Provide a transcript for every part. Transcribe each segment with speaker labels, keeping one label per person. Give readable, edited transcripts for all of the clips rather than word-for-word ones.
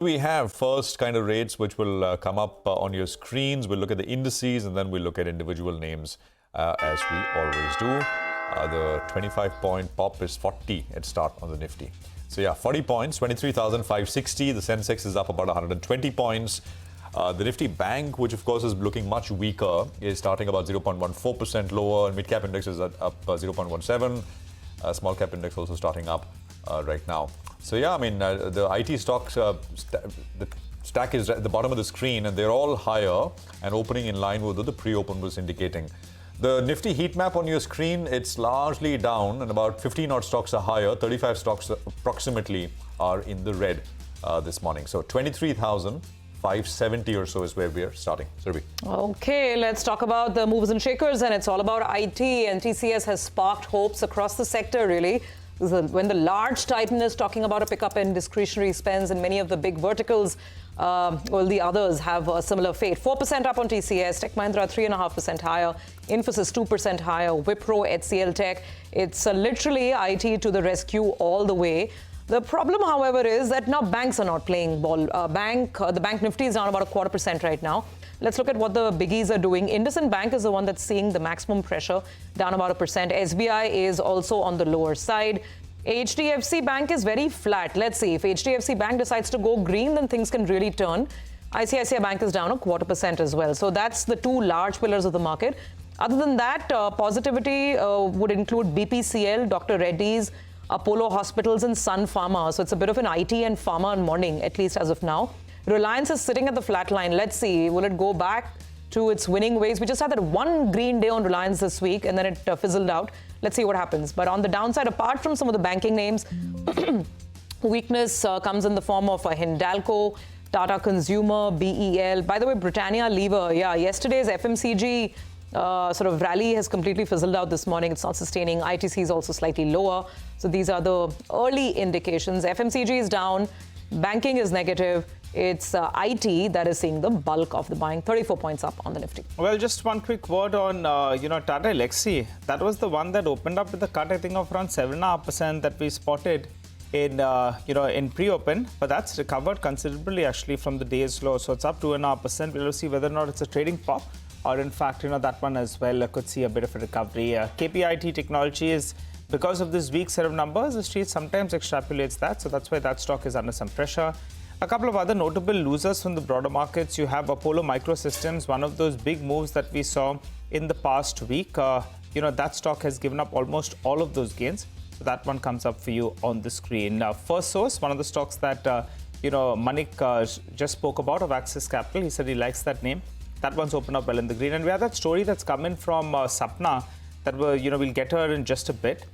Speaker 1: We have first kind of rates which will come up on your screens. We'll look at the indices and then we'll look at individual names as we always do. The 25-point pop is 40 at start on the Nifty. So yeah, 40 points, 23,560. The Sensex is up about 120 points. The Nifty Bank, which of course is looking much weaker, is starting about 0.14% lower. Mid-cap index is up 0.17. Small cap index also starting up right now. So yeah, I mean, the IT stocks, the stack is at the bottom of the screen and they're all higher and opening in line with what the pre-open was indicating. The Nifty heat map on your screen, it's largely down and about 15 odd stocks are higher. 35 stocks approximately are in the red this morning. So 23,570 or so is where we're starting. Surabhi.
Speaker 2: Okay, let's talk about the movers and shakers, and it's all about IT. TCS has sparked hopes across the sector, really. When the large titan is talking about a pickup in discretionary spends in many of the big verticals, well, the others have a similar fate. 4% up on TCS, Tech Mahindra 3.5% higher, Infosys 2% higher, Wipro, HCL Tech. It's literally IT to the rescue all the way. The problem, however, is that now banks are not playing ball. The bank Nifty is down about 0.25% right now. Let's look at what the biggies are doing. IndusInd Bank is the one that's seeing the maximum pressure, down about 1%. SBI is also on the lower side. HDFC Bank is very flat. Let's see. If HDFC Bank decides to go green, then things can really turn. ICICI Bank is down 0.25% as well. So that's the two large pillars of the market. Other than that, positivity would include BPCL, Dr. Reddy's, Apollo Hospitals and Sun Pharma. So it's a bit of an IT and pharma morning, at least as of now. Reliance is sitting at the flat line. Let's see, will it go back to its winning ways? We just had that one green day on Reliance this week and then it fizzled out. Let's see what happens. But on the downside, apart from some of the banking names, weakness comes in the form of Hindalco, Tata Consumer, BEL. By the way, Britannia Lever, yeah, yesterday's FMCG sort of rally has completely fizzled out this morning. It's not sustaining. ITC is also slightly lower. So these are the early indications. FMCG is down. Banking is negative. It's IT that is seeing the bulk of the buying, 34 points up on the Nifty.
Speaker 3: Well, just one quick word on, Tata Elxsi. That was the one that opened up with a cut, I think, of around 7.5% that we spotted in, in pre-open. But that's recovered considerably, actually, from the day's low. So it's up 2.5%. We'll see whether or not it's a trading pop or, in fact, that one as well could see a bit of a recovery. KPIT Technologies, because of this weak set of numbers, the street sometimes extrapolates that. So that's why that stock is under some pressure. A couple of other notable losers from the broader markets. You have Apollo Microsystems, one of those big moves that we saw in the past week. That stock has given up almost all of those gains. So that one comes up for you on the screen. First Source, one of the stocks that, Manik just spoke about of Axis Capital. He said he likes that name. That one's opened up well in the green. And we have that story that's come in from Sapna that we'll get her in just a bit.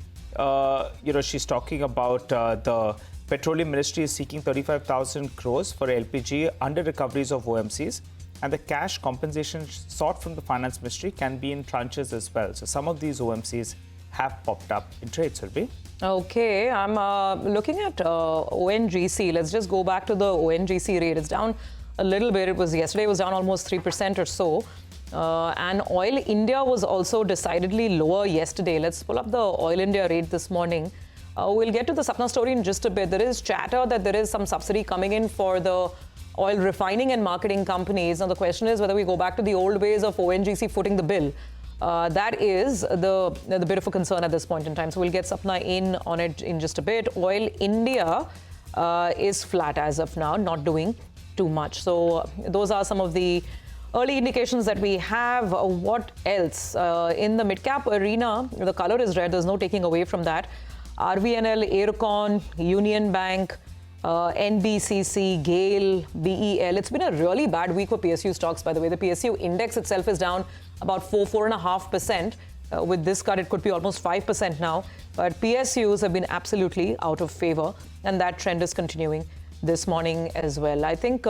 Speaker 3: She's talking about the Petroleum Ministry is seeking 35,000 crores for LPG under recoveries of OMCs, and the cash compensation sought from the Finance Ministry can be in tranches as well. So some of these OMCs have popped up in trades, Surabhi.
Speaker 2: Okay, I'm looking at ONGC. Let's just go back to the ONGC rate. It's down a little bit. Yesterday it was down almost 3% or so. And Oil India was also decidedly lower yesterday. Let's pull up the Oil India rate this morning. We'll get to the Sapna story in just a bit. There is chatter that there is some subsidy coming in for the oil refining and marketing companies. Now, the question is whether we go back to the old ways of ONGC footing the bill. That is the bit of a concern at this point in time. So we'll get Sapna in on it in just a bit. Oil India is flat as of now, not doing too much. So those are some of the early indications that we have. What else? In the mid-cap arena, the color is red. There's no taking away from that. RVNL, Aircon, Union Bank, NBCC, GAIL, BEL. It's been a really bad week for PSU stocks, by the way. The PSU index itself is down about 4.5%. With this cut, it could be almost 5% now. But PSUs have been absolutely out of favor, and that trend is continuing this morning as well. I think